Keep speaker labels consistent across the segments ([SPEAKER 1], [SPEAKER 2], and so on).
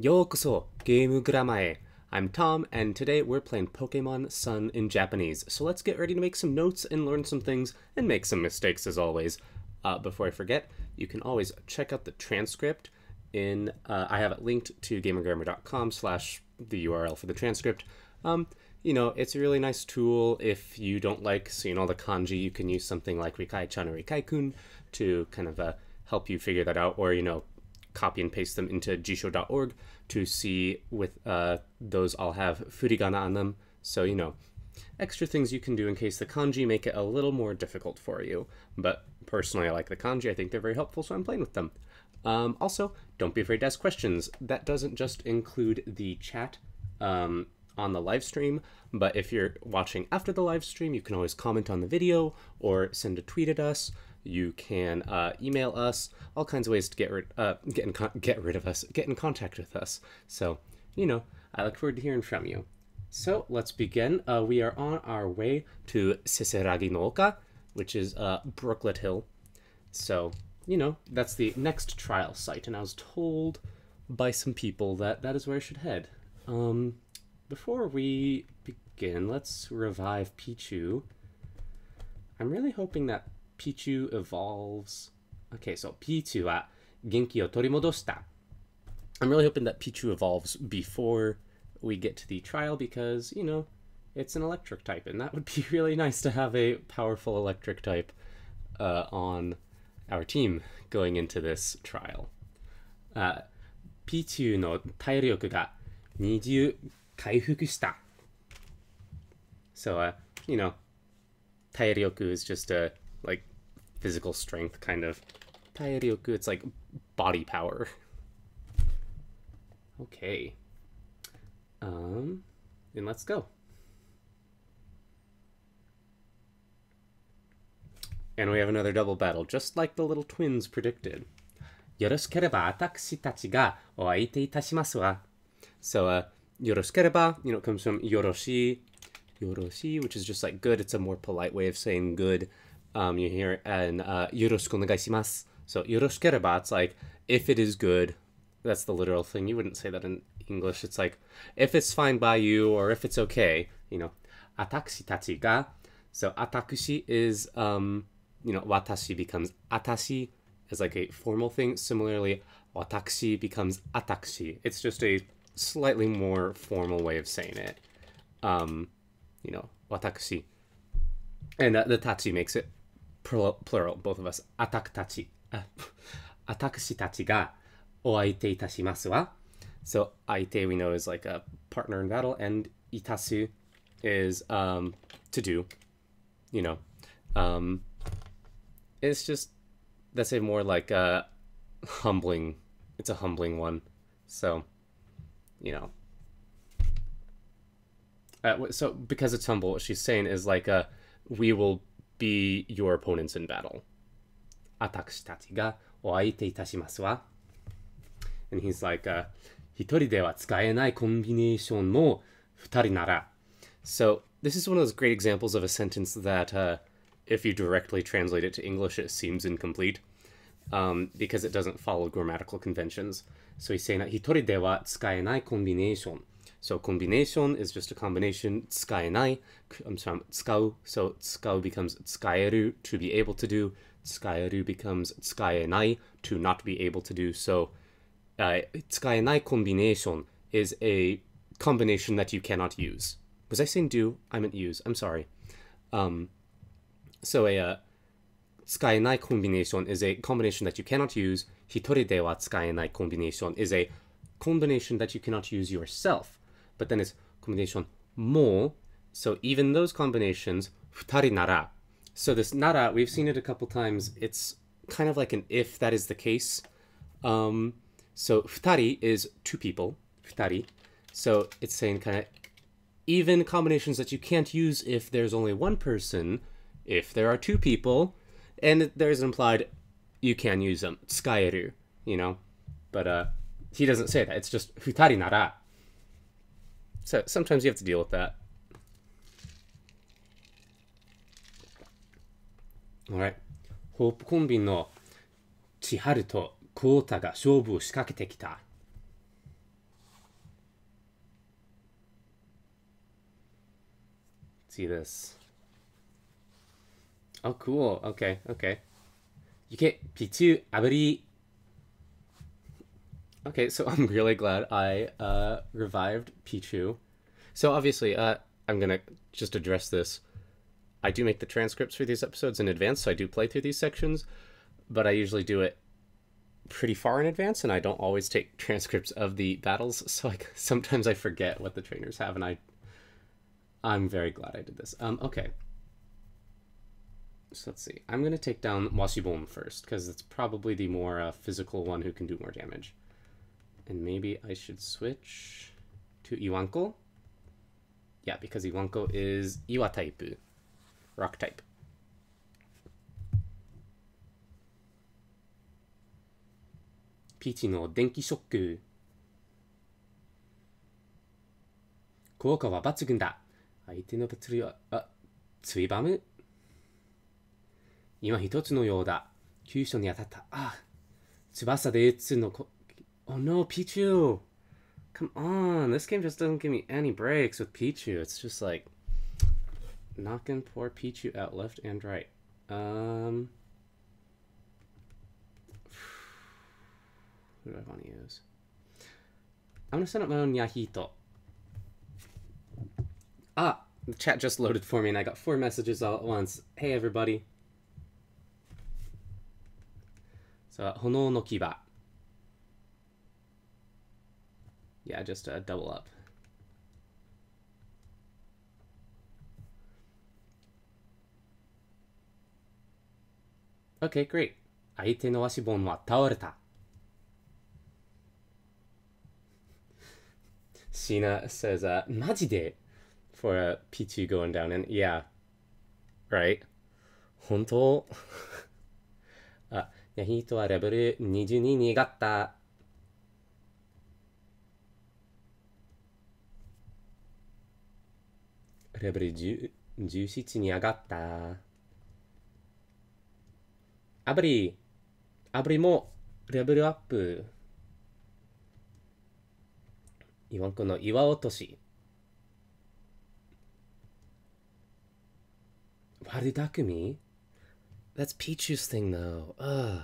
[SPEAKER 1] Yokoso, Game Gramae. I'm Tom, and today we're playing Pokemon Sun in Japanese. So let's get ready to make some notes and learn some things and make some mistakes as always. Before I forget, you can always check out the transcript I have it linked to gamergrammar.com / the URL for the transcript. It's a really nice tool. If you don't like seeing all the kanji, you can use something like Rikai-chan or Rikai-kun to kind of help you figure that out, or, copy and paste them into jisho.org to see with those all have furigana on them. So, extra things you can do in case the kanji make it a little more difficult for you. But personally, I like the kanji. I think they're very helpful, so I'm playing with them. Also, don't be afraid to ask questions. That doesn't just include the chat on the live stream, but if you're watching after the live stream, you can always comment on the video or send a tweet at us. You can email us, all kinds of ways to get in contact with us. So, I look forward to hearing from you. So let's begin. We are on our way to se se ragi no Oka, which is Brooklet Hill. So, that's the next trial site, and I was told by some people that that is where I should head. Before we begin, let's revive Pichu. I'm really hoping that Pichu evolves. Okay, so Pichu wa genki o torimodoshita. I'm really hoping that Pichu evolves before we get to the trial because, it's an electric type, and that would be really nice to have a powerful electric type on our team going into this trial. Pichu no tairyoku ga 20 回復した. So, tairyoku is just a, physical strength kind of. Tairyoku, it's like body power. Okay. Then let's go. And we have another double battle, just like the little twins predicted. よろしければ私たちがお相手いたしますわ. So, よろしければ, comes from よろしい, which is just like good. It's a more polite way of saying good. You hear it in よろしくお願いします. So, よろしければ, it's like, if it is good. That's the literal thing. You wouldn't say that in English. It's like, if it's fine by you, or if it's okay, 私たちが. So, 私 is, watashi becomes atashi as like a formal thing. Similarly, watakushi becomes atakushi. It's just a slightly more formal way of saying it. Watakushi. And the tachi makes it plural, both of us. Ataku-tachi. Atakushi-tachi ga oaite itashimasu wa. So, aite we know is like a partner in battle, and itasu is to do. It's just, that's a more like a humbling, it's a humbling one. So, so because it's humble, what she's saying is like, we will be your opponents in battle. Atakushi-tachi ga oaite itashimasu wa. And he's like, 一人では使えないコンビネーションも二人なら. So this is one of those great examples of a sentence that, if you directly translate it to English, it seems incomplete, because it doesn't follow grammatical conventions. So he's saying that 一人では使えないコンビネーション. So combination is just a combination. 使えない comes from 使う. So 使う becomes 使える, to be able to do. 使える becomes 使えない, to not be able to do. So 使えない combination is a combination that you cannot use. Was I saying do? I meant use. I'm sorry. So a 使えない combination is a combination that you cannot use. 一人では使えない combination is a combination that you cannot use yourself. But then it's combination も. So even those combinations, 二人なら. So this nara, we've seen it a couple times. It's kind of like an if that is the case. So 二人 is two people. 二人. So it's saying kind of even combinations that you can't use if there's only one person, if there are two people, and there's implied you can use them. 使える, But he doesn't say that. It's just 二人なら. So sometimes you have to deal with that. Alright. ホープコンビの千春とコウタが勝負を仕掛けてきた. see this. Oh, cool. Okay, okay. You get Pichu Abri. Okay, so I'm really glad I revived Pichu. So obviously, I'm gonna just address this. I do make the transcripts for these episodes in advance, so I do play through these sections, but I usually do it pretty far in advance, and I don't always take transcripts of the battles, so sometimes I forget what the trainers have, and I'm very glad I did this. Okay. So let's see. I'm going to take down Washibon first, because it's probably the more physical one who can do more damage. And maybe I should switch to Iwanko. Yeah, because Iwanko is Iwa type, rock type. Pichi no denki shokku. 効果は抜群だ。相手の物理は、ついばむ。今一つのようだ。急所に当たった。翼で撃つのこ。Oh no, Pichu! Come on, this game just doesn't give me any breaks with Pichu. It's just like knocking poor Pichu out left and right. Who do I want to use? I'm gonna set up my own Yahito. The chat just loaded for me and I got 4 messages all at once. Hey everybody. So, Hono no Kiba. Yeah, just double up. Okay, great. 相手の足本は倒れた. Sheena says, マジで? For Pichu going down, and yeah, right? 本当? ヤヒートはレベル22に上がった。レベル17に上がった。アブリもレベルアップ。イワンコの岩落とし。Warudakumi? That's Pichu's thing, though. Ugh.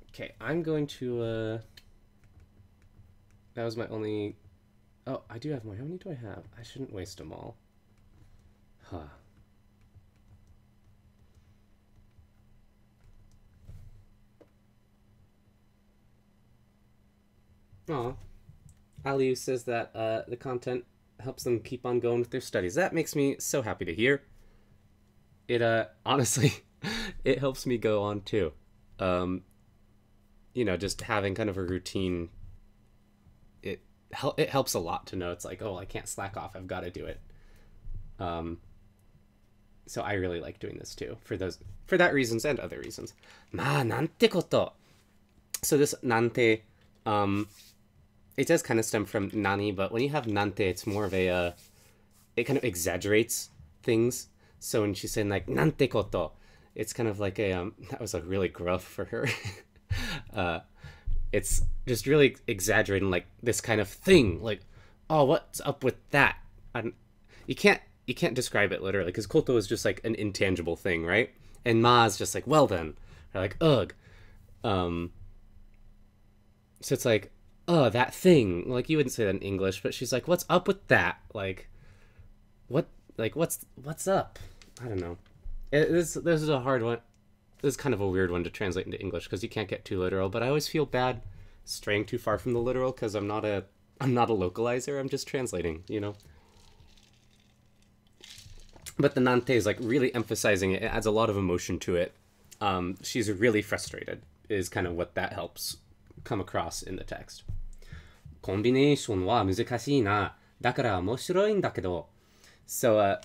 [SPEAKER 1] Okay, I'm going to, That was my only... Oh, I do have more. How many do I have? I shouldn't waste them all. Huh. Aw. Aliu says that the content helps them keep on going with their studies. That makes me so happy to hear. It, honestly, it helps me go on too. You know, just having kind of a routine, it helps a lot to know it's like, oh, I can't slack off. I've got to do it. So I really like doing this too, for that reasons and other reasons. Ma, nante koto. So this nante, it does kind of stem from nani, but when you have nante, it's more of a, it kind of exaggerates things. So when she's saying like nante koto, it's kind of like a, that was like really gruff for her. It's just really exaggerating like this kind of thing. Like, oh, what's up with that? You can't describe it literally, because koto is just like an intangible thing, right? And ma is just like, well then, or like, ugh. So it's like, oh, that thing. Like, you wouldn't say that in English, but she's like, what's up with that? Like, what's up? I don't know. This is a hard one. This is kind of a weird one to translate into English, because you can't get too literal, but I always feel bad straying too far from the literal, because I'm not a localizer, I'm just translating, you know? But the nante is like really emphasizing it. It adds a lot of emotion to it. She's really frustrated, is kind of what that helps come across in the text. コンビネーションは難しいな。だから面白いんだけど。So,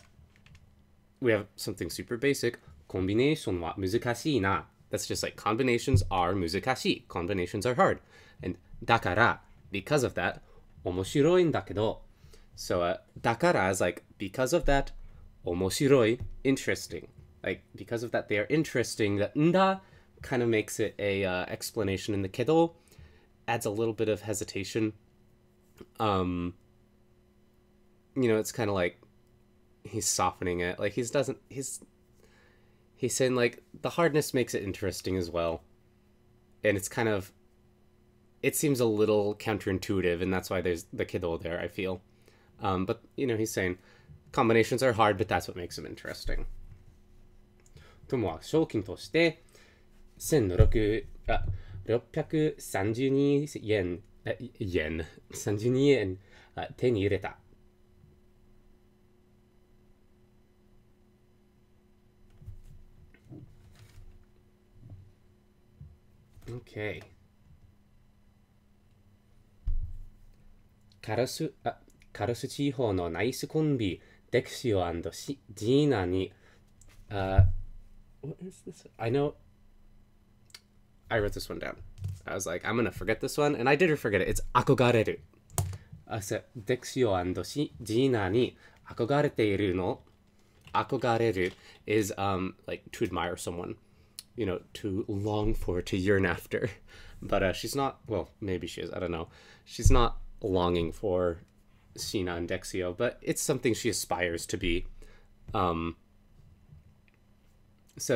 [SPEAKER 1] we have something super basic. コンビネーションは難しいな. That's just like combinations are 難しい. Combinations are hard. And だから, because of that, 面白いんだけど. So, だから is like, because of that, 面白い, interesting. Like, because of that, they are interesting. That んだ kind of makes it a explanation in the けど, adds a little bit of hesitation. it's kind of like he's softening it. Like he's saying like the hardness makes it interesting as well. And it seems a little counterintuitive, and that's why there's the kiddo there, I feel. But, he's saying combinations are hard, but that's what makes them interesting. 友は賞金として632円、32円手に入れた。Okay. カロス地方のナイスコンビ、デクシオ&ジーナに、what is this? I know, I wrote this one down. I was like, I'm gonna forget this one, and I did forget it. It's 憧れる。So, デクシオ&ジーナに憧れているの。憧れる is, like, to admire someone. To long for, to yearn after. But she's not, well, maybe she is, I don't know. She's not longing for Shina and Dexio, but it's something she aspires to be. So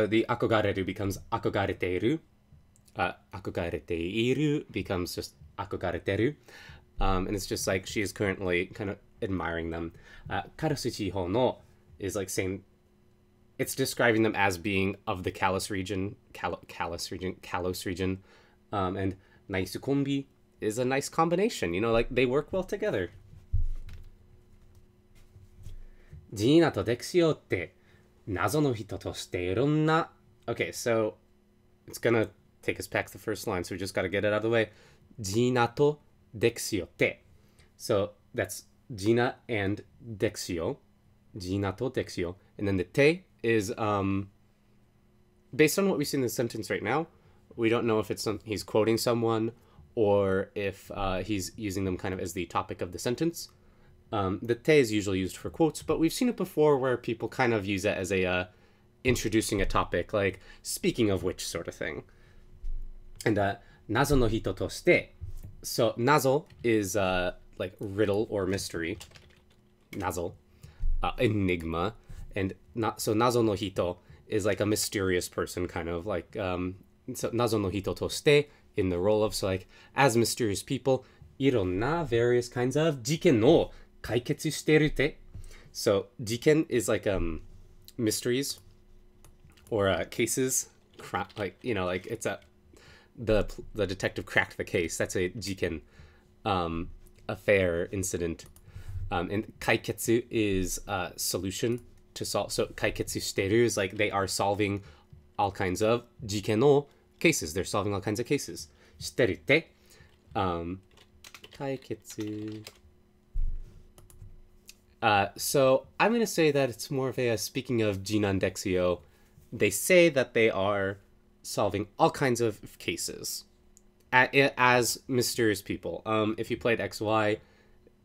[SPEAKER 1] the akogareru becomes akogareteiru. Akogareteiru becomes just akogareteru. And it's just like she is currently kind of admiring them. Karasu Chiho no is like saying, it's describing them as being of the Kalos region. And Naisu Kombi is a nice combination. Like they work well together. Gina to Dexio te nazo no hito toshite ironna. Okay, so it's gonna take us back to the first line, so we just gotta get it out of the way. Gina to Dexio te. So that's Gina and Dexio. Gina to Dexio. And then the te is, based on what we see in the sentence right now, we don't know if it's he's quoting someone or if he's using them kind of as the topic of the sentence. The te is usually used for quotes, but we've seen it before where people kind of use it as a introducing a topic, like speaking of which sort of thing. And nazo no hito toshite. So nazo is like riddle or mystery. Nazo, enigma. And so nazo no hito is like a mysterious person, kind of like so nazo no hito toshite in the role of, so like as mysterious people, ironna various kinds of jiken no kaiketsu shiteru te. So jiken is like mysteries or cases, like like it's the detective cracked the case. That's a jiken, affair, incident. And kaiketsu is solution to solve. So kaiketsu shiteru is like they are solving all kinds of jiken no cases. They're solving all kinds of cases. Shiteru te. Kaiketsu. So I'm going to say that it's more of a, speaking of Jinan Dexio, they say that they are solving all kinds of cases as mysterious people. If you played XY,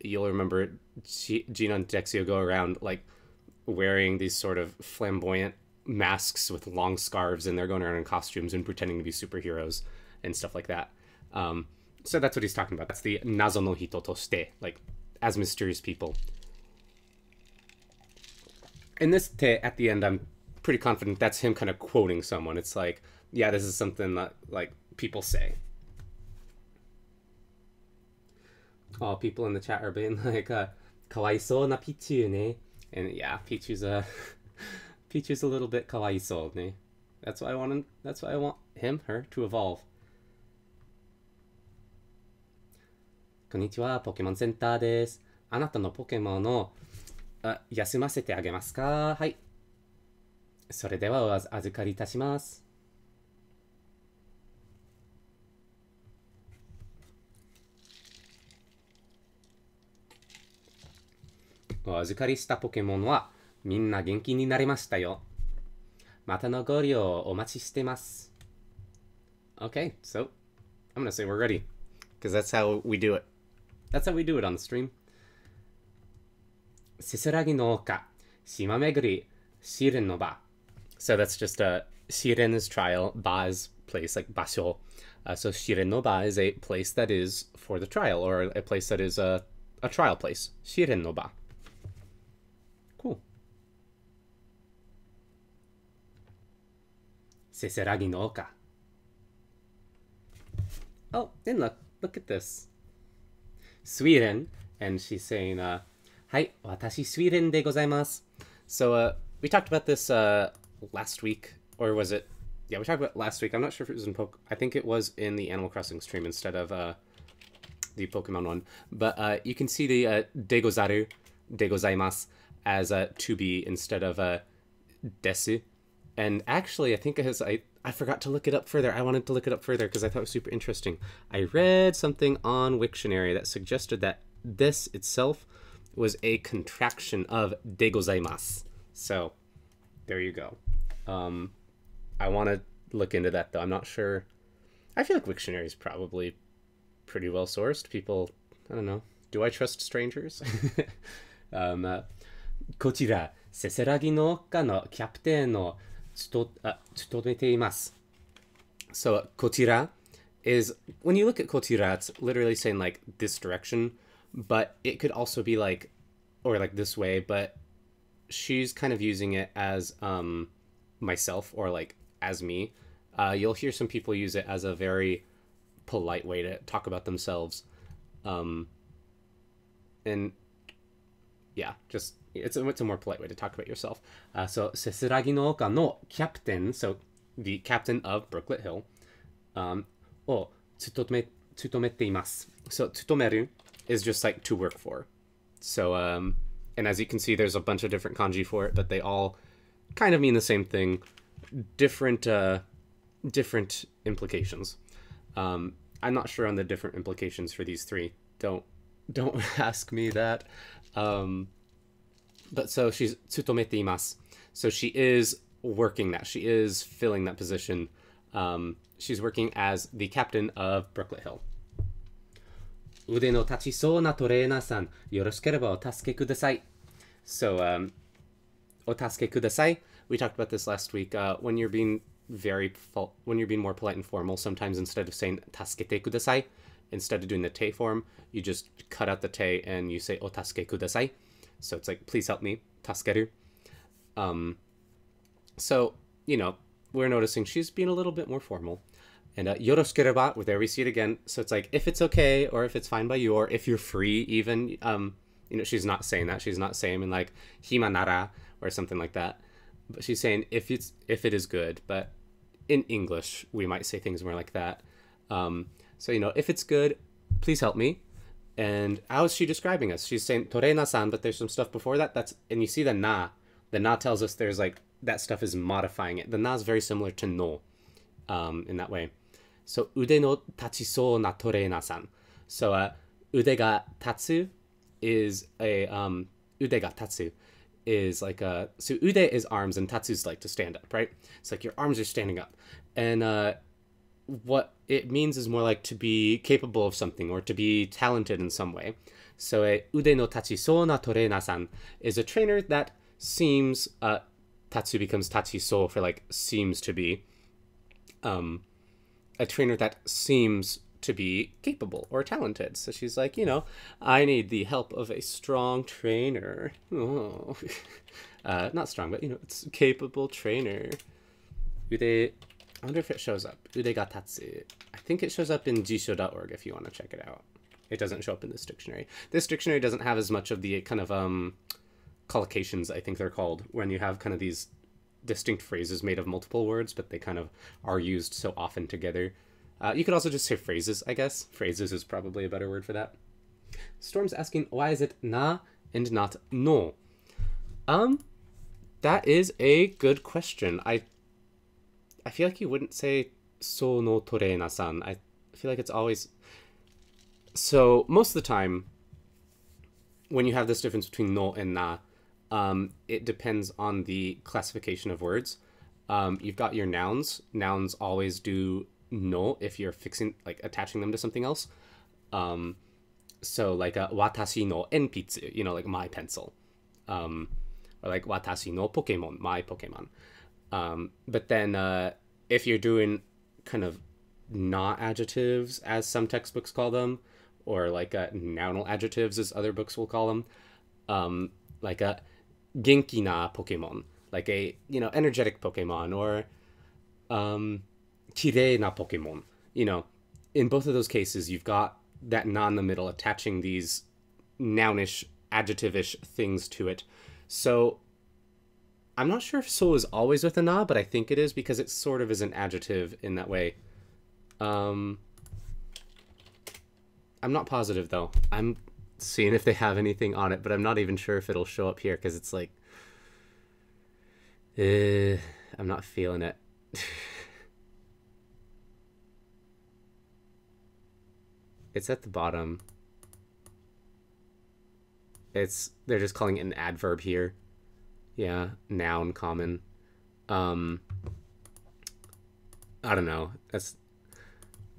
[SPEAKER 1] you'll remember Jinan Dexio go around like wearing these sort of flamboyant masks with long scarves, and they're going around in costumes and pretending to be superheroes and stuff like that. So that's what he's talking about. That's the nazo no hito toshite, like as mysterious people. In this te at the end, I'm pretty confident that's him kind of quoting someone. It's like, yeah, this is something that like people say. Oh, people in the chat are being like, kawaisou na Pichu ne. And yeah, Pichu's a little bit kawaisou ne. That's why I want her to evolve. こんにちは、ポケモンセンターです。あなたのポケモンを休ませてあげますか？はい。それではお預かりいたします。お預かりしたポケモンはみんな元気になりましたよ。またのご利用をお待ちしてます。Okay, so I'm gonna say we're ready, because that's how we do it. That's how we do it on the stream. せせらぎの丘、島巡り、試練の場。So that's just Shiren is trial, Ba is place, like Basho. So Shiren no Ba is a place that is for the trial, or a place that is a trial place. Shiren no Ba. せせらぎの丘. Oh, and look at this. Sweden, and she's saying, "Hi, watashi Sweden de gozaimasu." So, we talked about this last week, or was it? Yeah, we talked about it last week. I'm not sure if it was in I think it was in the Animal Crossing stream instead of the Pokemon one. But you can see the de gozaru, de gozaimasu as to be instead of desu. And actually, I think it has, I forgot to look it up further. I wanted to look it up further because I thought it was super interesting. I read something on Wiktionary that suggested that this itself was a contraction of de gozaimasu. So, there you go. I want to look into that, though. I'm not sure. I feel like Wiktionary is probably pretty well sourced. People, I don't know. Do I trust strangers? こちら、せせらぎの丘のキャプテンを務めています。So, こちら is, when you look at こちら, it's literally saying like this direction, but it could also be like, or like this way, but she's kind of using it as myself or like as me. You'll hear some people use it as a very polite way to talk about themselves. And yeah, just it's a more polite way to talk about yourself. So, せせらぎの丘のキャプテン, so the captain of Brooklet Hill, を務めています. So, 務める is just like to work for. So, and as you can see, there's a bunch of different kanji for it, but they all kind of mean the same thing. Different implications. I'm not sure on the different implications for these three. Don't ask me that. But so she's 務めています. So she is working that. She is filling that position. She's working as the captain of Brooklet Hill. 腕の立ちそうなトレーナーさん、よろしければお助けください. So, お助けください. We talked about this last week. When you're being more polite and formal, sometimes instead of saying 助けてください, instead of doing the te form, you just cut out the te and you say お助けください. So it's like, please help me, 助ける. So, you know, we're noticing she's being a little bit more formal. And よろしければ, there we see it again. So it's like, if it's okay, or if it's fine by you, or if you're free even, you know, she's not saying that. She's not saying like, hima nara, or something like that. But she's saying if it is good. But in English, we might say things more like that. So, you know, if it's good, please help me. And how is she describing us? She's saying Torena-san, but there's some stuff before that. And you see the na. The na tells us there's like, that stuff is modifying it. The na is very similar to no, in that way. So, ude no tachisou na Torena-san. So, ude ga tatsu is a, ude ga tatsu is like a, so ude is arms and tatsu is like to stand up, right? It's like your arms are standing up. And, what it means is more like to be capable of something or to be talented in some way. So, ude no tachisou na Torena-san is a trainer that seems, tatsu becomes tachisou for like seems to be, a trainer that seems to be capable or talented. So she's like, you know, I need the help of a strong trainer. Oh. Not strong, but, you know, it's a capable trainer. Ude, I wonder if it shows up. Ude ga tatsu. I think it shows up in jisho.org if you want to check it out. It doesn't show up in this dictionary. This dictionary doesn't have as much of the kind of collocations, I think they're called, when you have kind of these distinct phrases made of multiple words, but they kind of are used so often together. You could also just say phrases, I guess. Phrases is probably a better word for that. Storm's asking, why is it na and not no? That is a good question. I feel like you wouldn't say so no Torena-san. I feel like it's always... So, most of the time, when you have this difference between no and na, it depends on the classification of words. You've got your nouns. Nouns always do no if you're fixing, like, attaching them to something else. So, like, watashi no enpitsu, you know, like, my pencil. Or, like, watashi no Pokemon, my Pokemon. But then, if you're doing kind of not adjectives, as some textbooks call them, or like nounal adjectives, as other books will call them, like a genki na Pokemon, like a, you know, energetic Pokemon, or kirei na Pokemon. You know, in both of those cases, you've got that na in the middle attaching these nounish, adjective-ish things to it. So I'm not sure if so is always with a na, but I think it is because it sort of is an adjective in that way. I'm not positive though. I'm seeing if they have anything on it, but I'm not even sure if it'll show up here because it's like, I'm not feeling it. It's at the bottom. They're just calling it an adverb here. Yeah, noun, common. I don't know.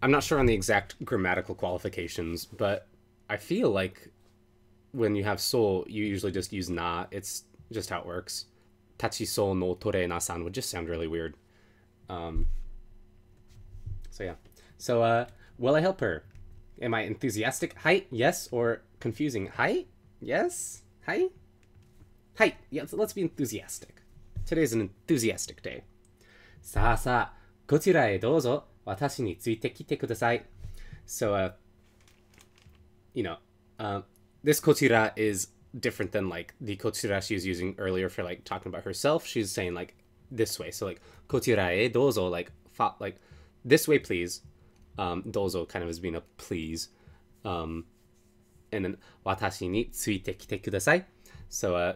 [SPEAKER 1] I'm not sure on the exact grammatical qualifications, but I feel like when you have so, you usually just use na. It's just how it works. Tachi so no tore na-san would just sound really weird. So yeah. So, will I help her? Am I enthusiastic? Hi, yes, or confusing? Hi, yes, hi, hi. Yeah, let's be enthusiastic. Today's an enthusiastic day. さあさあ、こちらへどうぞ。私についてきてください. So, you know, this kochira is different than like the kochira she was using earlier for like talking about herself. She's saying like this way. So like kochira e dozo, like this way please. Dozo kind of as being a please. And then watashi ni tsuite kite kudasai. So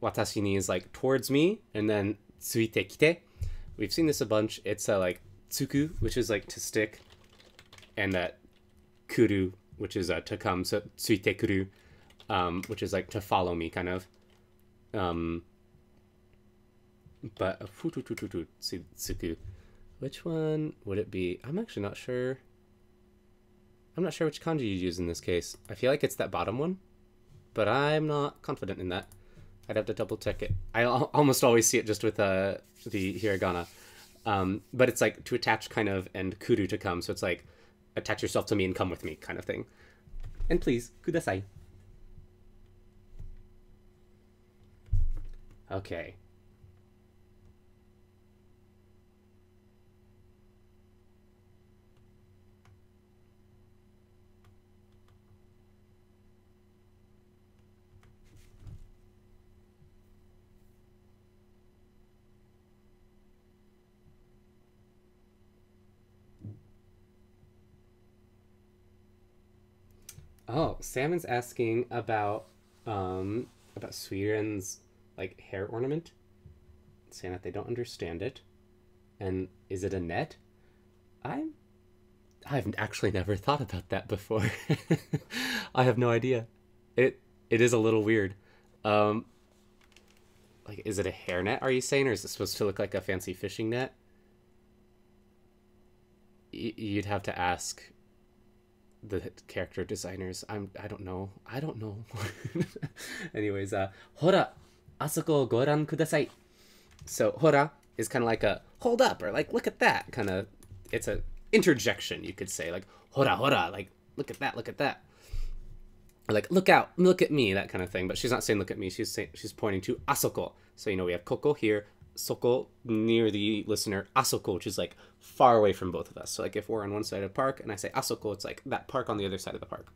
[SPEAKER 1] watashi ni is like towards me, and then tsuite kite. We've seen this a bunch. It's like tsuku, which is like to stick, and that kuru, which is to come. So tsuite kuru, which is like to follow me, kind of. But tsuku. Which one would it be? I'm actually not sure. I'm not sure which kanji you use in this case. I feel like it's that bottom one, but I'm not confident in that. I'd have to double check it. I almost always see it just with the hiragana. But it's like to attach kind of, and kuru to come. So it's like attach yourself to me and come with me kind of thing. And please, kudasai. Okay. Oh, Salmon's asking about Sweeren's like hair ornament, saying that they don't understand it, and is it a net? I've actually never thought about that before. I have no idea. It is a little weird. Like, is it a hairnet? Are you saying, or is it supposed to look like a fancy fishing net? You'd have to ask the character designers. I don't know. Anyways, hora, asoko goran kudasai. So hora is kind of like a hold up, or like look at that kind of. It's a interjection, you could say, like hora hora, like look at that, or like look out, look at me, that kind of thing. But she's not saying look at me. She's pointing to asoko. So we have koko here, soko near the listener, asoko, which is like far away from both of us. So like if we're on one side of the park and I say asoko, it's like that park on the other side of the park.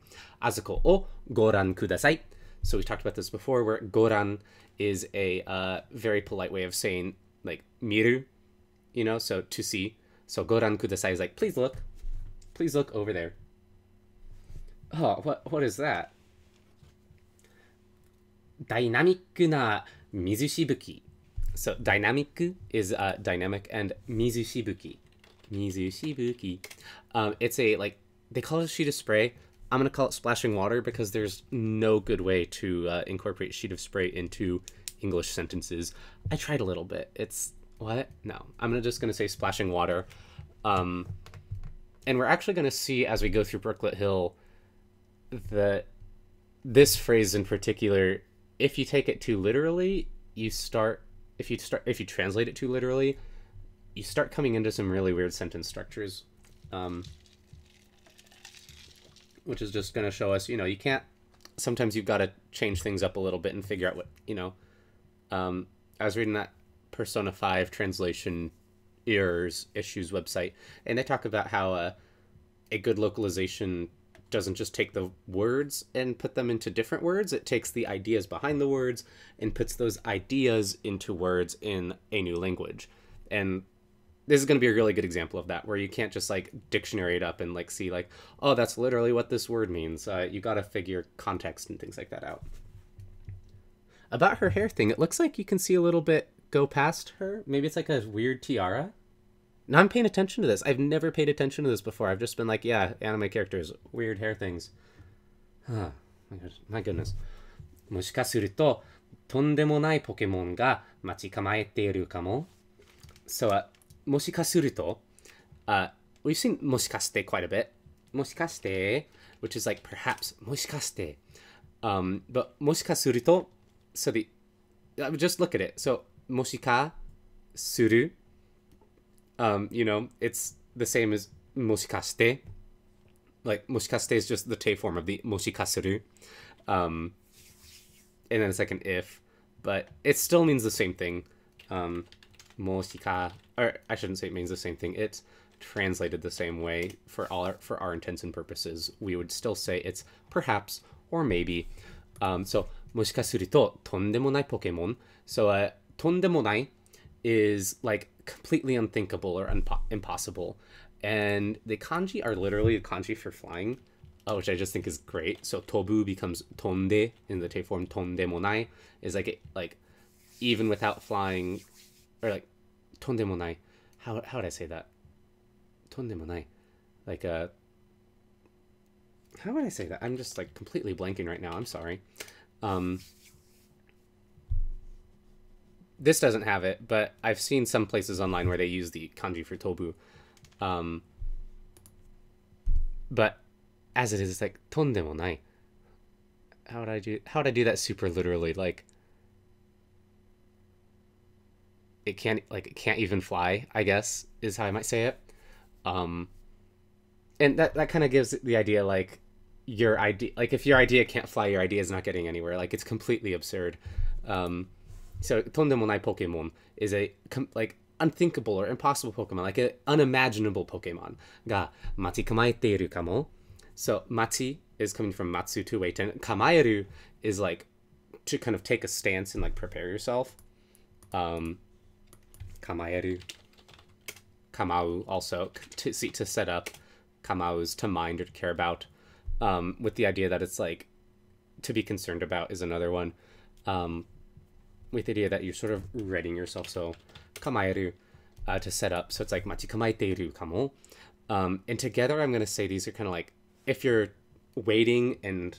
[SPEAKER 1] Asoko o goran kudasai. So we talked about this before, where goran is a very polite way of saying like miru, so to see. So goran kudasai is like please look over there. Oh, what is that? Dynamic na mizushibuki. So dynamic is dynamic, and mizushibuki. It's a, like, they call it a sheet of spray. I'm going to call it splashing water because there's no good way to incorporate sheet of spray into English sentences. I tried a little bit. It's, what? No. I'm just going to say splashing water. And we're actually going to see as we go through Brooklet Hill that this phrase in particular, if you take it too literally, if you translate it too literally, you start coming into some really weird sentence structures, which is just going to show us, you can't, sometimes you've got to change things up a little bit and figure out what, I was reading that Persona 5 translation errors issues website, and they talk about how a good localization doesn't just take the words and put them into different words. It takes the ideas behind the words and puts those ideas into words in a new language. And this is going to be a really good example of that, where you can't just like dictionary it up and like see like, oh, that's literally what this word means. You got to figure context and things like that out. About her hair thing, it looks like you can see a little bit go past her. Maybe it's like a weird tiara. Now I'm paying attention to this. I've never paid attention to this before. I've just been like, yeah, anime characters, weird hair things. Huh. My goodness. もしかすると、とんでもないポケモンが待ち構えているかも。So, もしかすると, we've seen もしかして quite a bit. もしかして, which is like perhaps もしかして. But もしかすると, so just look at it. So, もしかする, you know, it's the same as もしかして. Like, もしかして is just the te form of the もしかする. And then it's like an if, but it still means the same thing. もしか, or I shouldn't say it means the same thing. It's translated the same way for our intents and purposes. We would still say it's perhaps or maybe. So もしかするととんでもないポケモン. So とんでもない is like completely unthinkable or impossible. And the kanji are literally the kanji for flying, which I just think is great. So tobu becomes tonde in the te form. Tondemonai is like even without flying, or like tondemonai. How would I say that? Tondemonai, like how would I say that? I'm just like completely blanking right now. I'm sorry. This doesn't have it, but I've seen some places online where they use the kanji for tobu. But as it is, it's like tondemonai. How would I do that super literally? Like it can't even fly, I guess, is how I might say it. And that kind of gives the idea, like, your idea, like if your idea can't fly, your idea is not getting anywhere. Like, it's completely absurd. So tondemonai Pokemon is a like unthinkable or impossible Pokemon, like an unimaginable Pokemon. Ga machi kamaete iru kamo. So machi is coming from matsu, to wait, and kamaeru is like to kind of take a stance and like prepare yourself. Kamaeru, kamau also to set up. Kamau is to mind or to care about. With the idea that it's like to be concerned about is another one. With the idea that you're sort of readying yourself. So kamaeru, to set up. So it's like machi kamaete iru kamo. And together I'm going to say these are kind of like, if you're waiting and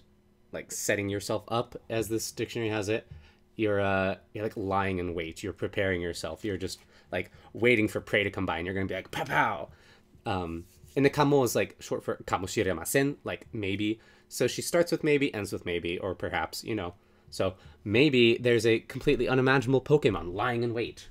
[SPEAKER 1] like setting yourself up, as this dictionary has it, you're like lying in wait. You're preparing yourself. You're just like waiting for prey to come by, and you're going to be like, pow pow. And the kamo is like short for kamoshiremasen, like maybe. So she starts with maybe, ends with maybe, or perhaps, you know. So maybe there's a completely unimaginable Pokemon lying in wait.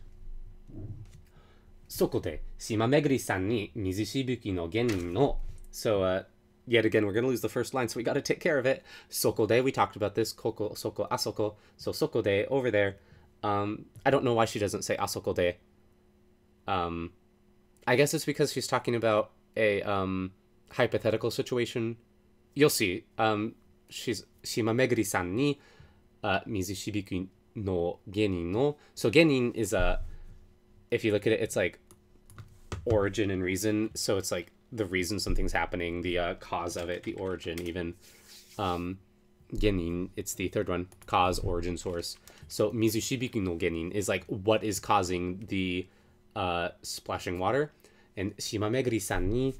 [SPEAKER 1] そこで島巡りさんに水しぶきの原因の. So yet again, we're going to lose the first line, so we got to take care of it. そこで, we talked about this. ここ, そこ, あそこ. So そこで, over there. I don't know why she doesn't say あそこで. I guess it's because she's talking about a hypothetical situation. You'll see. She's 島巡りさんに水しぶきの原因の. So 原因 is if you look at it, it's like origin and reason. So it's like the reason something's happening, the cause of it, the origin even. Genin, it's the third one, cause, origin, source. So mizu shibiki no genin is like what is causing the splashing water. And shimameguri-san ni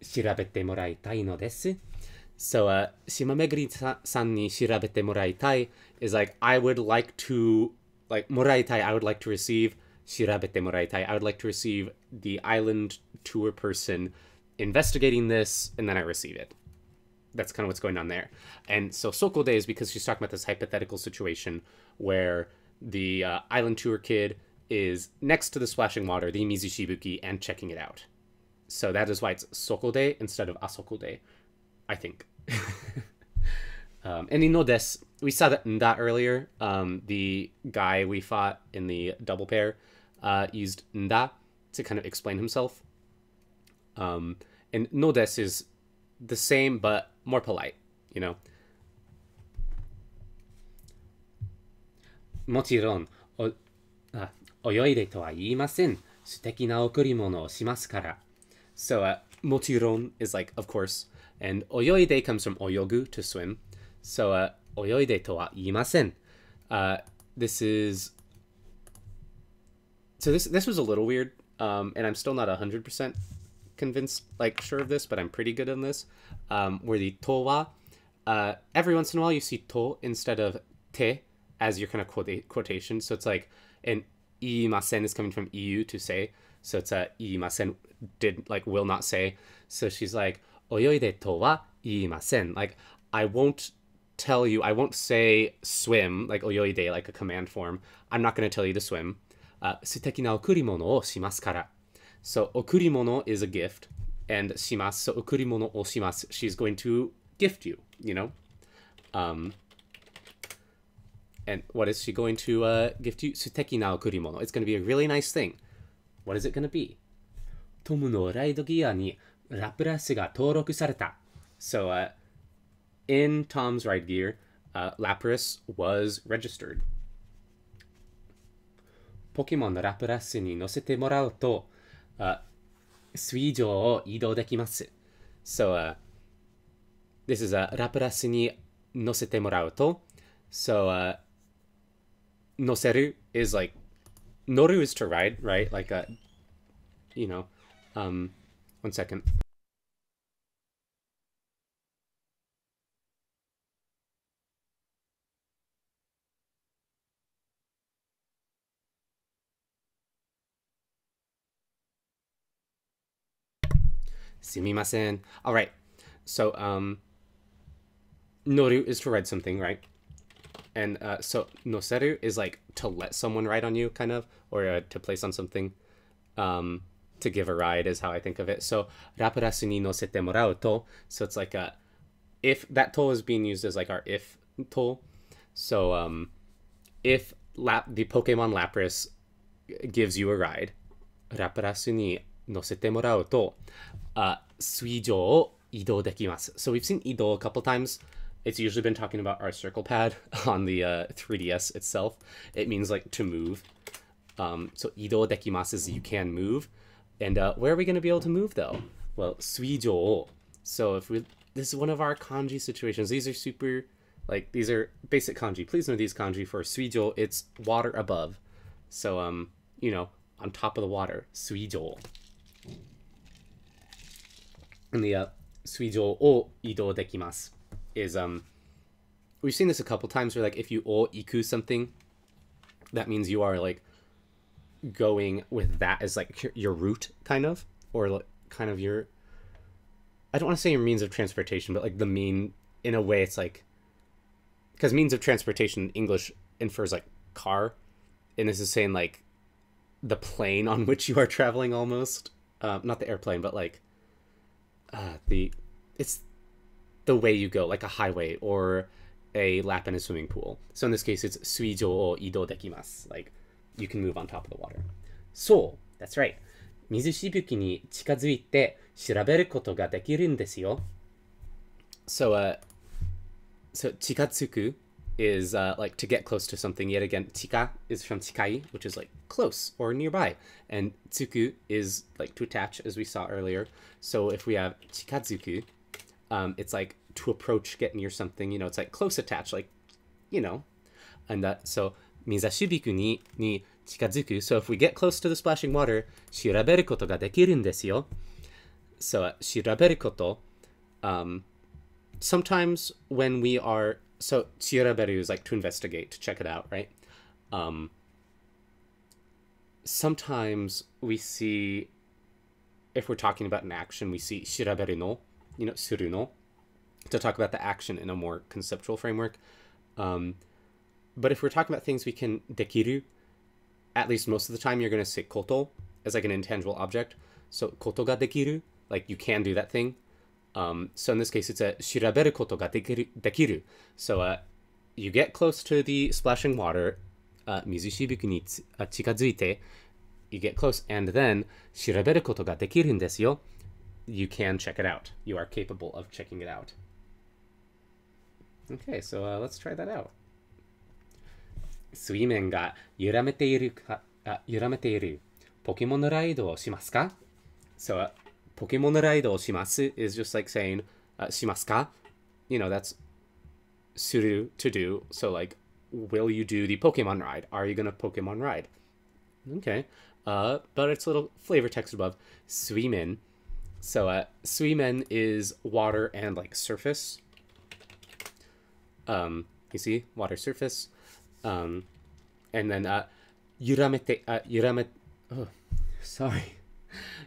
[SPEAKER 1] shirabete moraitai no desu. So shimameguri-san ni shirabete moraitai is like, I would like to, like, moraitai, I would like to receive. Shirabete moraitai, I would like to receive the island tour person investigating this, and then I receive it. That's kind of what's going on there. And so Sokode is because she's talking about this hypothetical situation where the island tour kid is next to the splashing water, the Mizushibuki, and checking it out. So that is why it's Sokode instead of Asokode, I think. And Ino des, we saw that earlier, the guy we fought in the double pair. used nda to kind of explain himself. And no desu is the same but more polite, you know. もちろん泳いでとは言いません。素敵な贈り物をしますから。So, もちろん is like, of course. And 泳いで comes from 泳ぐ to swim. So, 泳いでとは言いません。This is... So this was a little weird. And I'm still not 100% convinced, like, sure of this, but I'm pretty good on this. Where the to wa, every once in a while you see to instead of te as your kind of quotation. So it's like, and iimasen is coming from iu to say. So it's iimasen did, like, will not say. So she's like, oyoide to wa iimasen. Like, I won't tell you, I won't say swim, like oyoide, like a command form. I'm not going to tell you to swim. 素敵な贈り物をしますから. So 贈り物 is a gift, and します. So 贈り物をします. She's going to gift you, you know. And what is she going to gift you? 素敵な贈り物. It's going to be a really nice thing. What is it going to be? トムのライドギアにラプラスが登録された. So in Tom's ride gear, Lapras was registered. ポケモンのラプラスに乗せてもらうと、水上を移動できます。So, this is ラプラスに乗せてもらうと。So, 乗せる is like, 乗る is to ride, right? Like, you know, one second. Sumimasen. All right. So, noru is to ride something, right? And so noseru is like to let someone ride on you, kind of, or to place on something. To give a ride is how I think of it. So, rapurasu ni nosete morau to. So it's like if that to is being used as like our if to. So, if the Pokemon Lapras gives you a ride, rapurasu ni nosete morau to. 水上を移動できます. So we've seen 移動 a couple times. It's usually been talking about our circle pad on the 3DS itself. It means like to move. So 移動できます is you can move. And where are we going to be able to move though? Well, 水上を. So if we, this is one of our kanji situations. These are super, like, these are basic kanji. Please know these kanji for 水上, it's water above. So, you know, on top of the water, 水上. And the 水上を移動できます is we've seen this a couple times where like if you o iku something, that means you are like going with that as like your route kind of, or like kind of your, I don't want to say your means of transportation, but like the mean, in a way it's like, because means of transportation in English infers like car, and this is saying like the plane on which you are traveling almost, not the airplane, but like it's the way you go, like a highway or a lap in a swimming pool. So in this case, it's 水上を移動できます. Like, you can move on top of the water. So, that's right. 水しぶきに近づいて調べることができるんですよ. So, so 近づく is like to get close to something. Yet again, 近 is from 近い, which is like close or nearby. And つく is like to attach, as we saw earlier. So if we have 近づく, it's like to approach, get near something, you know, it's like close attach, like, you know. And so 水しぶきに近づく. So if we get close to the splashing water, 調べることができるんですよ. So 調べること, sometimes when we are, so 調べる is like to investigate, to check it out, right? Sometimes we see, if we're talking about an action, we see 調べるの, you know, するの, to talk about the action in a more conceptual framework. But if we're talking about things we can できる, at least most of the time you're going to say こと as like an intangible object. So ことができる, like you can do that thing. So in this case, it's a 調べることができる. So you get close to the splashing water, 水しぶきに近づいて you get close, and then 調べることができるんですよ. You can check it out. You are capable of checking it out. Okay, so let's try that out. 水面が揺らめているか、揺らめている。ポケモンライドをしますか? So, ポケモンライドをします is just like saying, しますか? You know, that's to do. So, like, will you do the Pokemon ride? Are you gonna Pokemon ride? Okay. But it's a little flavor text above. 水面. So, 水面 is water and, like, surface. You see? Water surface. And then, 揺らめて、oh, sorry.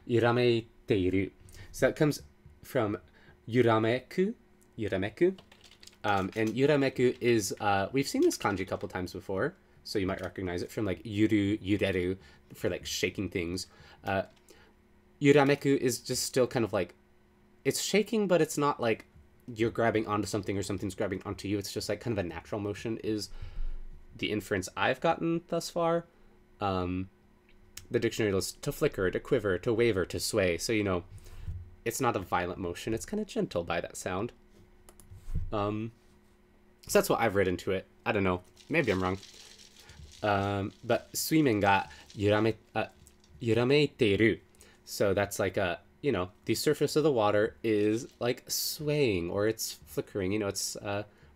[SPEAKER 1] 揺らめている. So that comes from 揺らめく. And yurameku is, we've seen this kanji a couple times before, so you might recognize it from like yuru, yureru, for like shaking things. Yurameku is just still kind of like, it's shaking, but it's not like you're grabbing onto something or something's grabbing onto you. It's just like kind of a natural motion is the inference I've gotten thus far. The dictionary lists to flicker, to quiver, to waver, to sway. So, you know, it's not a violent motion. It's kind of gentle by that sound. So that's what I've read into it. I don't know. Maybe I'm wrong. But 水面が揺らめいている. So that's like a, you know, the surface of the water is like swaying or it's flickering. You know, it's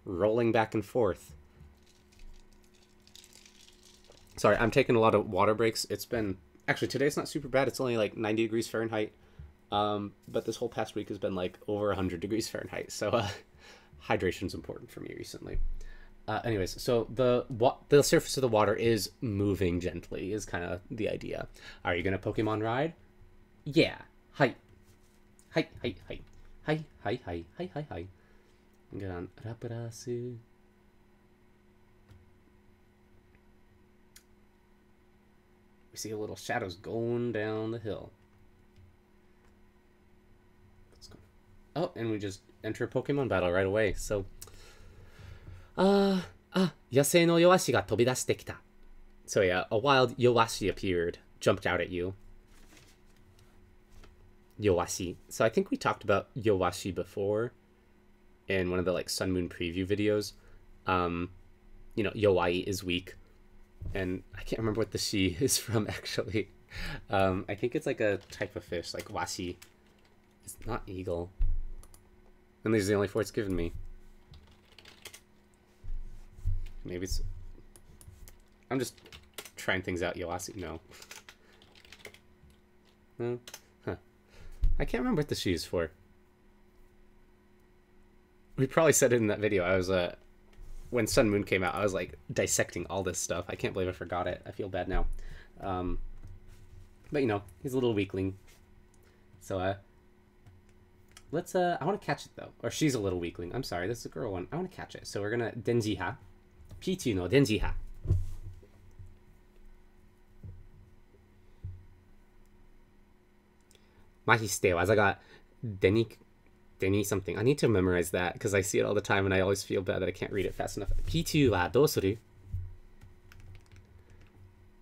[SPEAKER 1] rolling back and forth. Sorry, I'm taking a lot of water breaks. It's been, actually today's not super bad. It's only like 90 degrees Fahrenheit. But this whole past week has been like over 100 degrees Fahrenheit. So, hydration's important for me recently. Anyways, so the surface of the water is moving gently is kind of the idea. Are you gonna Pokemon ride? Yeah. Hi. Hi. Get on Raparasu. We see a little shadows going down the hill. Let's go. Oh, and we just enter a Pokemon battle right away. So, 野生のヨアシが飛び出してきた. So yeah, a wild Yowashi appeared, jumped out at you. Yowashi. So I think we talked about Yowashi before in one of the like Sun Moon preview videos. You know, Yowai is weak. And I can't remember what the shi is from actually. I think it's like a type of fish, like washi. It's not eagle. And these are the only four it's given me. Maybe it's... I'm just trying things out. Yowashi? No. Huh. I can't remember what the shi is for. We probably said it in that video. I was, when Sun Moon came out, I was, like, dissecting all this stuff. I can't believe I forgot it. I feel bad now. But, you know, he's a little weakling. So, let's, I want to catch it, though. Or she's a little weakling. I'm sorry, this is a girl one. I want to catch it. So we're gonna, Denjiha. Pichu no Denjiha. Mahiste waza ga Deni something. I need to memorize that because I see it all the time and I always feel bad that I can't read it fast enough. Pichu wa dou suru?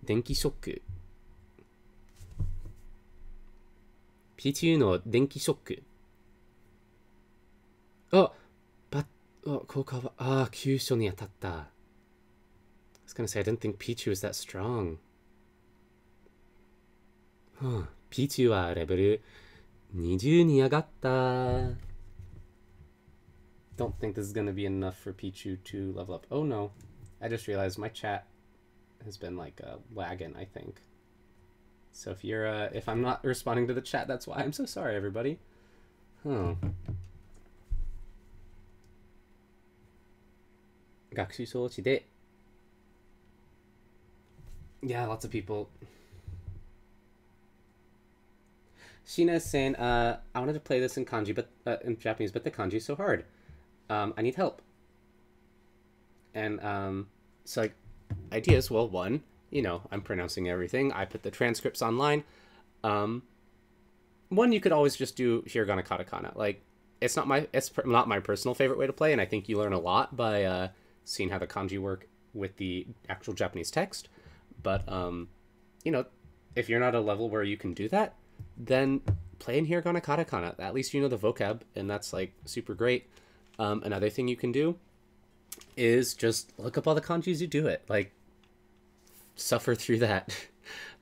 [SPEAKER 1] Denki shokku. Pichu no denki shokku. Oh! Oh, kouka wa... kyusho ni atatta. I was gonna say, I didn't think Pichu was that strong. Huh. Pichu wa level 20 に上がった. Don't think this is gonna be enough for Pichu to level up. Oh no. I just realized my chat has been like lagging, I think. So if you're if I'm not responding to the chat, that's why. I'm so sorry, everybody. Huh. 学習装置で Yeah, lots of people. Sheena is saying, I wanted to play this in kanji, but in Japanese, but the kanji is so hard. I need help. And so like ideas, well, one, you know, I'm pronouncing everything. I put the transcripts online. One, you could always just do hiragana katakana. Like it's not my personal favorite way to play, and I think you learn a lot by seeing how the kanji work with the actual Japanese text. But you know, if you're not at a level where you can do that, then play in hiragana katakana. At least you know the vocab, and that's like super great. Another thing you can do is just look up all the kanjis you do it. Like, suffer through that.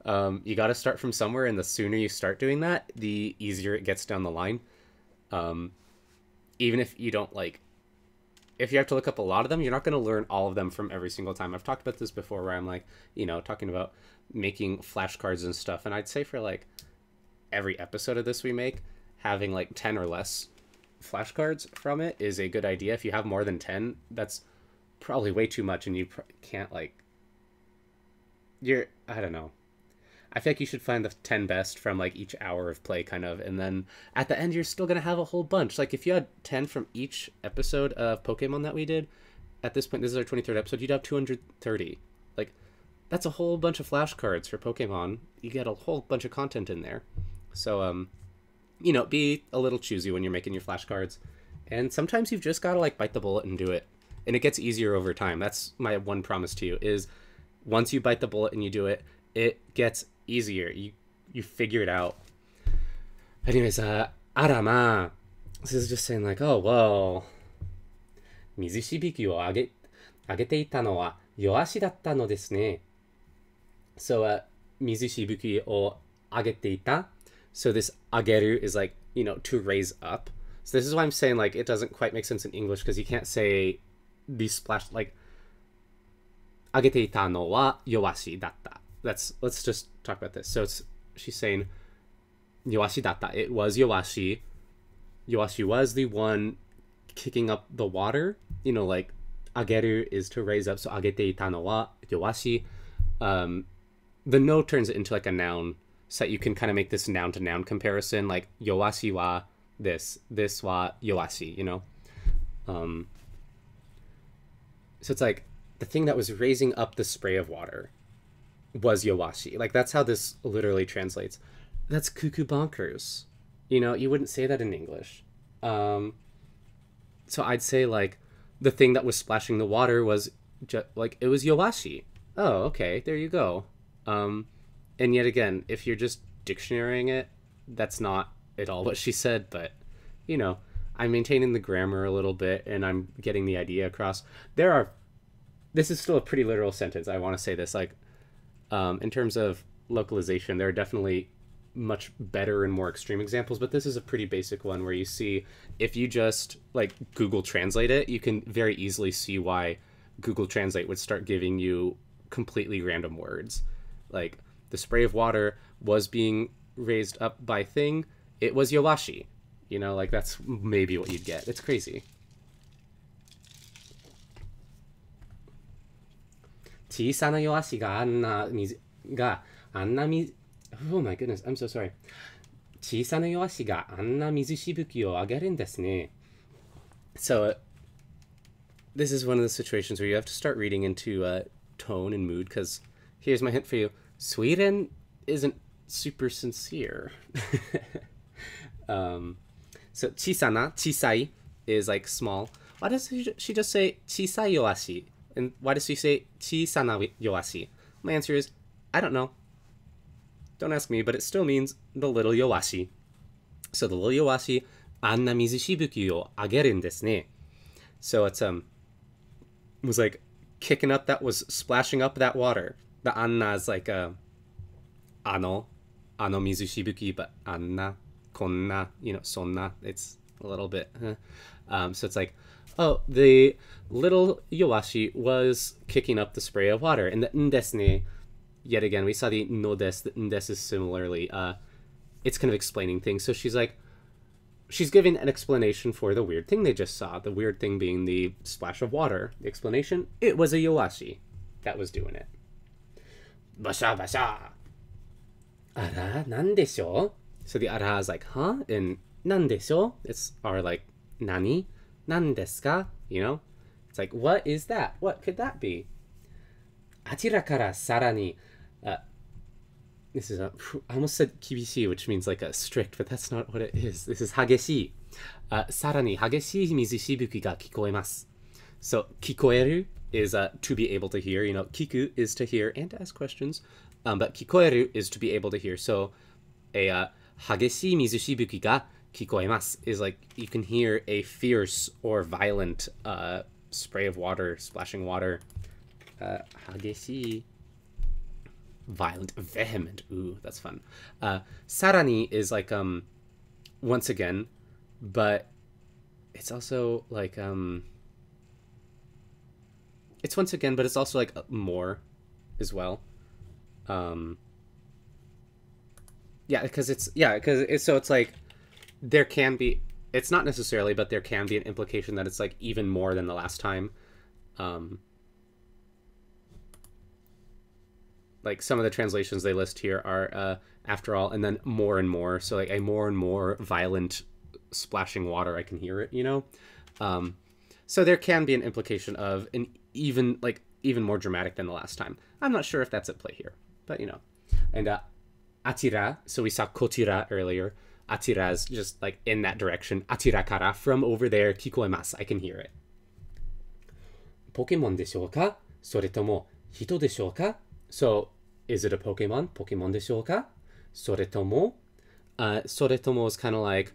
[SPEAKER 1] You got to start from somewhere, and the sooner you start doing that, the easier it gets down the line. Even if you don't like, if you have to look up a lot of them, you're not going to learn all of them from every single time. I've talked about this before where I'm like, you know, talking about making flashcards and stuff. And I'd say for like every episode of this we make, having like 10 or less flashcards from it is a good idea. If you have more than 10, that's probably way too much, and you can't like, I don't know. I feel like you should find the 10 best from like each hour of play kind of, and then at the end you're still going to have a whole bunch. Like if you had 10 from each episode of Pokemon that we did, at this point, this is our 23rd episode, you'd have 230. Like, that's a whole bunch of flashcards for Pokemon. You get a whole bunch of content in there. So, you know, be a little choosy when you're making your flashcards. And sometimes you've just got to like bite the bullet and do it. And it gets easier over time. That's my one promise to you, is once you bite the bullet and you do it, it gets easier. You figure it out. Anyways, arama. This is just saying like, oh, well, 水しぶきを上げていたのは弱しだったのですね. So, 水しぶきを上げていた. So this ageru is like, you know, to raise up. So this is why I'm saying like it doesn't quite make sense in English, because you can't say the splash like 上げていたのは弱しだった. Let's just talk about this. So she's saying 弱しだった. It was Yowashi. Yowashi was the one kicking up the water. You know, like ageru is to raise up. So 上げていたのはYowashi. The no turns it into like a noun, so that you can kind of make this noun to noun comparison. Like Yowashi wa this wa Yowashi. You know. So it's like the thing that was raising up the spray of water was Yowashi. Like, that's how this literally translates. That's cuckoo bonkers. You know, you wouldn't say that in English. So I'd say, like, the thing that was splashing the water was, like, it was Yowashi. Oh, okay, there you go. And yet again, if you're just dictionarying it, that's not at all what she said, but, you know, I'm maintaining the grammar a little bit, and I'm getting the idea across. This is still a pretty literal sentence, I want to say this, like, in terms of localization, there are definitely much better and more extreme examples, but this is a pretty basic one where you see, if you just like Google Translate it, you can very easily see why Google Translate would start giving you completely random words. Like, the spray of water was being raised up by thing, it was Yowashi. You know, like, that's maybe what you'd get. It's crazy. 小さな弱しがあんな水があんな水 Oh my goodness, I'm so sorry. 小さな弱しがあんな水しぶきを上げるんですね. So, this is one of the situations where you have to start reading into tone and mood, because here's my hint for you. Sweden isn't super sincere. So, 小さな, 小さい is like small. Why does she just say 小さい弱し? And why does she say 小さな弱し? My answer is, I don't know. Don't ask me, but it still means the little yowashi. So the little yowashi, あんな水しぶきを上げるんですね. So it's was like kicking up, that was splashing up that water. The anna is like ano mizu shibuki, but anna, konna, you know, sonna. It's a little bit. So it's like, oh, the little yowashi was kicking up the spray of water. And the ndesne, yet again, we saw the no des. The ndes is similarly, it's kind of explaining things. So she's like, she's giving an explanation for the weird thing they just saw. The weird thing being the splash of water. The explanation, it was a yowashi that was doing it. Basha basha. Ara, nan desho? So the ara is like, huh? And nan desho? It's our like, nani? Nan desu ka? You know? It's like, what is that? What could that be? Achira kara sarani. This is I almost said kibishi, which means like a strict, but that's not what it is. This is hageshi. Sarani hageshii mizu shibuki ga kikoemasu. So kikoeru is to be able to hear. You know, kiku is to hear and to ask questions. But kikoeru is to be able to hear. So a 激しい水しぶきが聞こえます is like you can hear a fierce or violent spray of water, splashing water. 激しい violent, vehement. Ooh, that's fun. Sarani is like once again, but it's also like it's once again, but it's also like more as well. Because it's like there can be, it's not necessarily, but there can be an implication that it's like even more than the last time. Like some of the translations they list here are after all, and then more and more. So like a more and more violent splashing water, I can hear it, you know? So there can be an implication of an even more dramatic than the last time. I'm not sure if that's at play here, but you know. And atira, so we saw kotira earlier. Atira is just like in that direction. Atira kara, from over there, kikoemasu, I can hear it. Pokemon でしょうか? それとも人でしょうか? So, is it a Pokemon? Pokemon でしょうか? それとも? それとも is kind of like,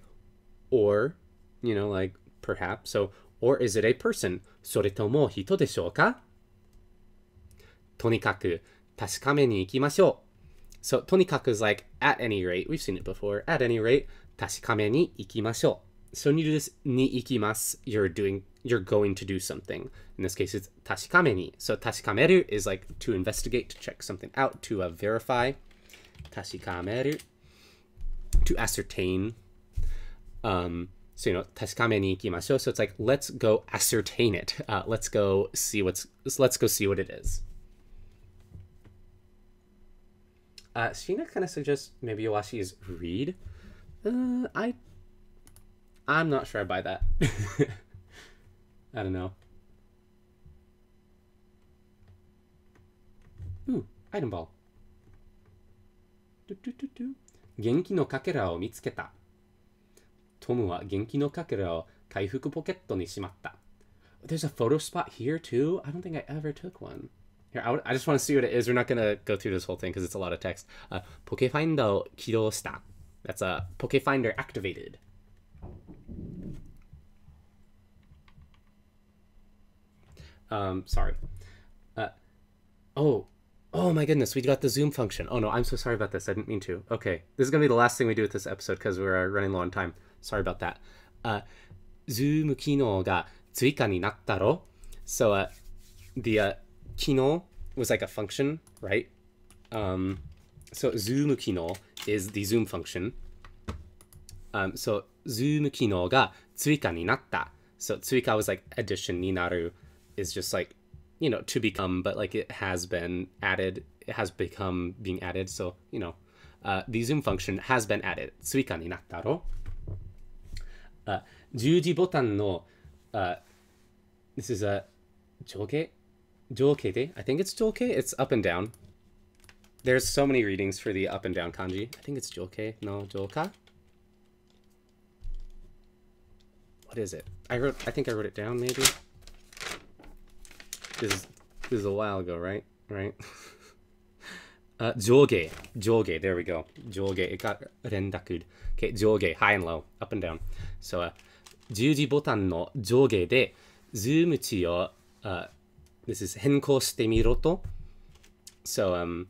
[SPEAKER 1] or, you know, like, perhaps. So, or is it a person? それとも人でしょうか? とにかく確かめに行きましょう. So, とにかく is like, at any rate. We've seen it before. At any rate, 確かめに行きましょう. So, when you do this, に行きます, you're going to do something. In this case, it's 確かめに. So, 確かめる is like to investigate, to check something out, to verify. 確かめる, to ascertain. So, you know, 確かめに行きましょう. So, it's like, let's go ascertain it. Let's go see what it is. Sheena kind of suggests maybe Yowashi's read. I'm not sure I buy that. I don't know. Ooh, item ball. 元気のかけらを見つけた。トムは元気のかけらを回復ポケットにしまった。There's a photo spot here too? I don't think I ever took one. Here, I just want to see what it is. We're not going to go through this whole thing because it's a lot of text. Poké Finder を起動した. That's a Poké Finder activated. Sorry. Oh my goodness, we got the zoom function. Oh no, I'm so sorry about this. I didn't mean to. Okay, this is going to be the last thing we do with this episode because we're running low on time. Sorry about that. Zoom 機能が追加になったろ? So, the 機能 was like a function, right? So, zoom 機能 is the zoom function. So, zoom 機能が追加になった. So, 追加 was like addition になる is just like, you know, to become, but like it has been added, it has become being added. So, you know, the zoom function has been added. 追加になったろ? 十字ボタンの this is a 上下で? I think it's 上下. It's up and down. There's so many readings for the up and down kanji. I think it's 上下 no 上下? What is it? I think I wrote it down maybe. This is a while ago, right? Right? 上下. There we go. 上下. It got 連絡. Okay, 上下. High and low. Up and down. So, 十字ボタンの上下で、ズーム値を、this is 変更してみろと. So,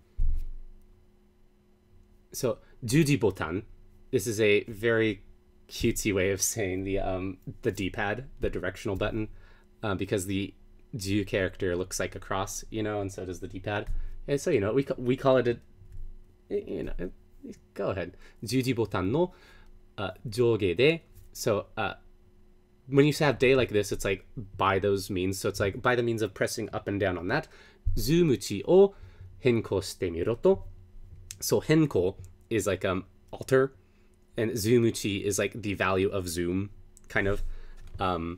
[SPEAKER 1] so 十字ボタン. This is a very cutesy way of saying the D-pad, the directional button, because the Ju character looks like a cross, you know, and so does the D-pad. And so, you know, we call it you know, go ahead. 十字ボタンの上下で, so when you have day like this, it's like by those means. So it's like by the means of pressing up and down on that. ズーム値を変更してみろと. So 変更 is like alter, and ズーム値 is like the value of zoom, kind of. I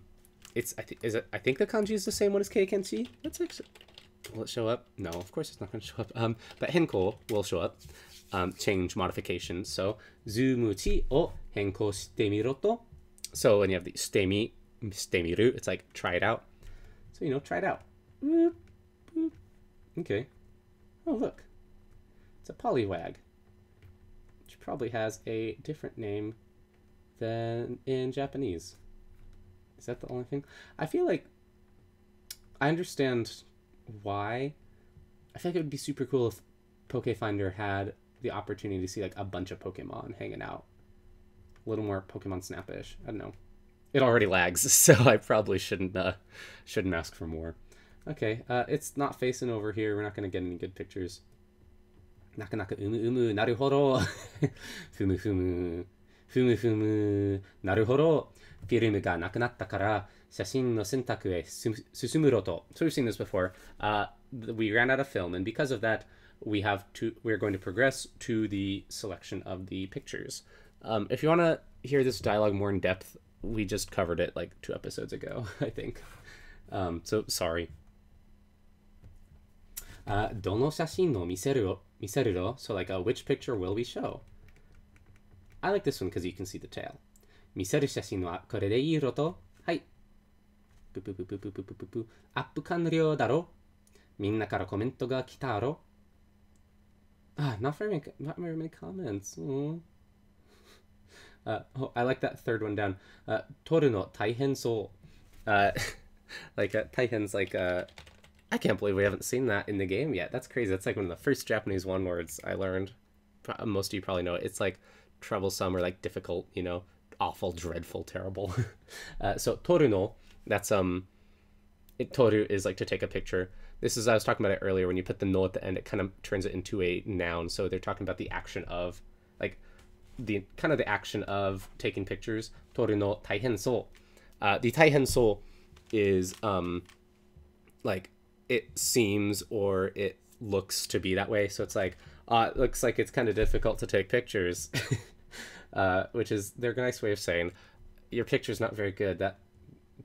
[SPEAKER 1] think the kanji is the same one as keikenchi. Let's actually, will it show up? No, of course it's not going to show up. But henko will show up. Change modification. So ズーム値を変更してみろと. So when you have the してみる, it's like try it out. So, you know, try it out. Boop, boop. Okay. Oh, look. It's a Poliwag, which probably has a different name than in Japanese. Is that the only thing? I feel like I understand why. I feel like it would be super cool if Poké Finder had the opportunity to see like a bunch of Pokemon hanging out. A little more Pokemon Snap-ish. I don't know. It already lags, so I probably shouldn't ask for more. Okay, it's not facing over here. We're not going to get any good pictures. Naka naka umu umu, naruhodo. Fumu fumu. Fumu fumu. Naruhodo. フィルムがなくなったから写真の選択へ進むろと. So we've seen this before. We ran out of film, and because of that, we're going to progress to the selection of the pictures. If you want to hear this dialogue more in depth, we just covered it like 2 episodes ago, I think. So sorry. どの写真を見せるろ? So like, which picture will we show? I like this one because you can see the tail. 見せる写真はこれでいいろと? はい。ぷぷぷぷぷぷぷぷぷ。アップ完了だろ? みんなからコメントが来たろ? Not very many comments. I like that third one down. 撮るの大変そう. Like, 大変's like, I can't believe we haven't seen that in the game yet. That's crazy. That's like one of the first Japanese one words I learned. Most of you probably know it. It's like troublesome or like difficult, you know, awful, dreadful, terrible. So toru no, that's toru is like to take a picture. This is, I was talking about it earlier, when you put the no at the end, it kind of turns it into a noun. So they're talking about the action of, like, the action of taking pictures. Toru no taihen so. The taihen so is like, it seems or it looks to be that way. So it's like, it looks like it's kind of difficult to take pictures. Which is their nice way of saying your picture's not very good. That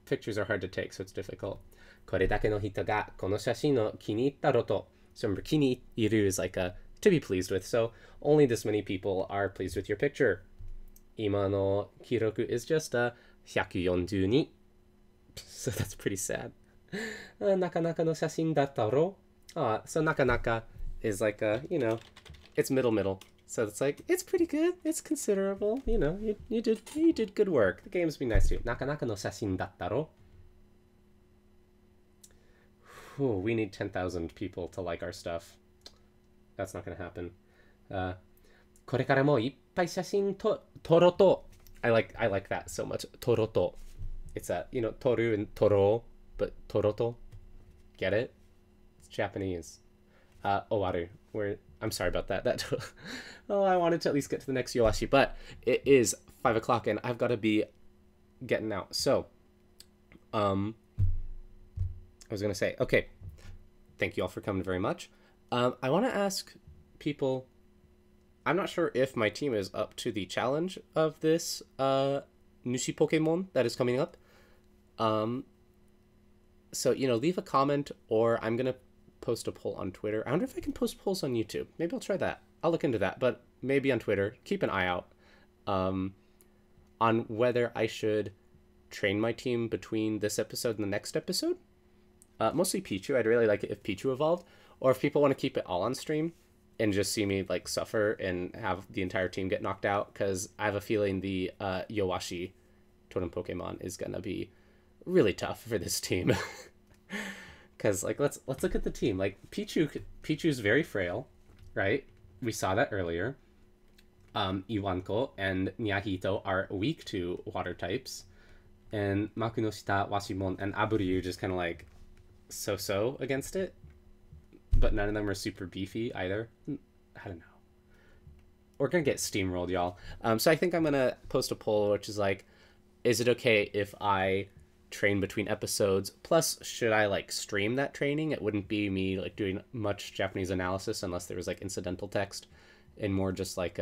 [SPEAKER 1] pictures are hard to take, so it's difficult. これだけの人がこの写真を気に入ったろと. So remember, 気に入る is like a to be pleased with. So only this many people are pleased with your picture. 今の記録 is just 142. So that's pretty sad. なかなかの写真だったろ. So なかなか is like you know, it's middle. So it's like, it's pretty good. It's considerable. You know, you did good work. The game's been nice to you. なかなかの写真だったろ. We need 10,000 people to like our stuff. That's not going to happen. これからもいっぱい写真撮ろうと. I like that so much. 撮ろうと. It's you know, 撮る and 撮ろう, but 撮ろうと. Get it? It's Japanese. Owaru. I'm sorry about that. I wanted to at least get to the next Yoashi, but it is 5 o'clock and I've got to be getting out. So, I was going to say, okay, thank you all for coming very much. I want to ask people, I'm not sure if my team is up to the challenge of this Nushi Pokemon that is coming up. So, you know, leave a comment, or I'm going to post a poll on Twitter. I wonder if I can post polls on YouTube. Maybe I'll try that. I'll look into that, but maybe on Twitter. Keep an eye out on whether I should train my team between this episode and the next episode. Mostly Pichu. I'd really like it if Pichu evolved, or if people want to keep it all on stream and just see me like suffer and have the entire team get knocked out, because I have a feeling the Yowashi Totem Pokemon is gonna be really tough for this team. Because like let's look at the team. Like Pichu's very frail, right? We saw that earlier. Iwanko and Nyahito are weak to water types, and Makunoshita, Washimon, and Aburyu just kind of like so against it. But none of them are super beefy either. I don't know. We're gonna get steamrolled, y'all. So I think I'm gonna post a poll, which is like, is it okay if I train between episodes? Plus, should I like stream that training? It wouldn't be me like doing much Japanese analysis unless there was like incidental text, and more just like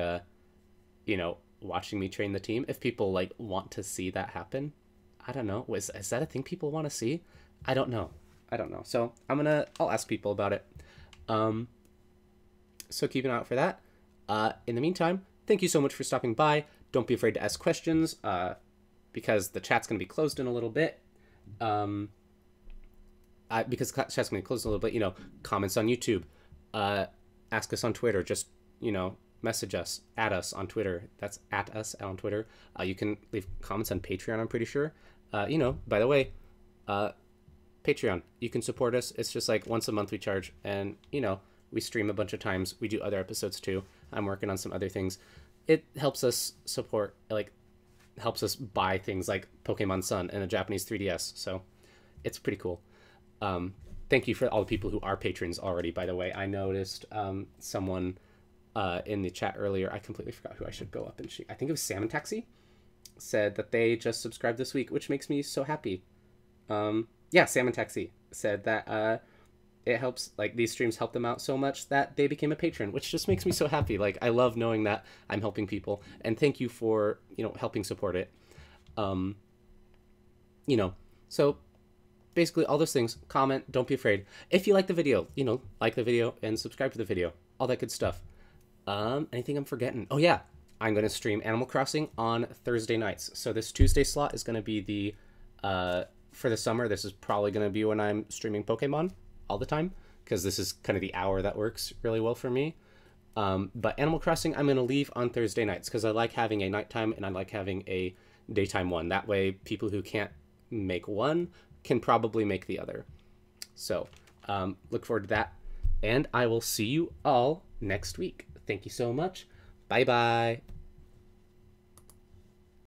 [SPEAKER 1] you know, watching me train the team. If people like want to see that happen, I don't know. Is that a thing people want to see? I don't know. So I'll ask people about it. So keep an eye out for that. In the meantime, thank you so much for stopping by. Don't be afraid to ask questions, because the chat's going to be closed in a little bit. Because the chat's going to be closed in a little bit, you know, comments on YouTube, ask us on Twitter. Just, message us, at us on Twitter. That's at us on Twitter. You can leave comments on Patreon, I'm pretty sure. By the way, Patreon, you can support us. It's just like once a month we charge, and, we stream a bunch of times. We do other episodes too. I'm working on some other things. It helps us support, helps us buy things like Pokemon Sun and a Japanese 3DS. So it's pretty cool. Thank you for all the people who are patrons already, by the way. I noticed someone in the chat earlier, I completely forgot who I should go up and I think it was Salmon Taxi, said that they just subscribed this week, which makes me so happy. Yeah, Salmon Taxi said that it helps, these streams help them out so much that they became a patron, which just makes me so happy. I love knowing that I'm helping people, and thank you for, helping support it. So basically all those things. Comment, don't be afraid. If you like the video, like the video and subscribe to the video, all that good stuff. Anything I'm forgetting? Oh yeah, I'm going to stream Animal Crossing on Thursday nights. So this Tuesday slot is going to be the, for the summer, this is probably going to be when I'm streaming Pokemon all the time, because this is kind of the hour that works really well for me. But Animal Crossing, I'm going to leave on Thursday nights, because I like having a nighttime and I like having a daytime one. That way, people who can't make one can probably make the other. So, look forward to that. And I will see you all next week. Thank you so much. Bye-bye.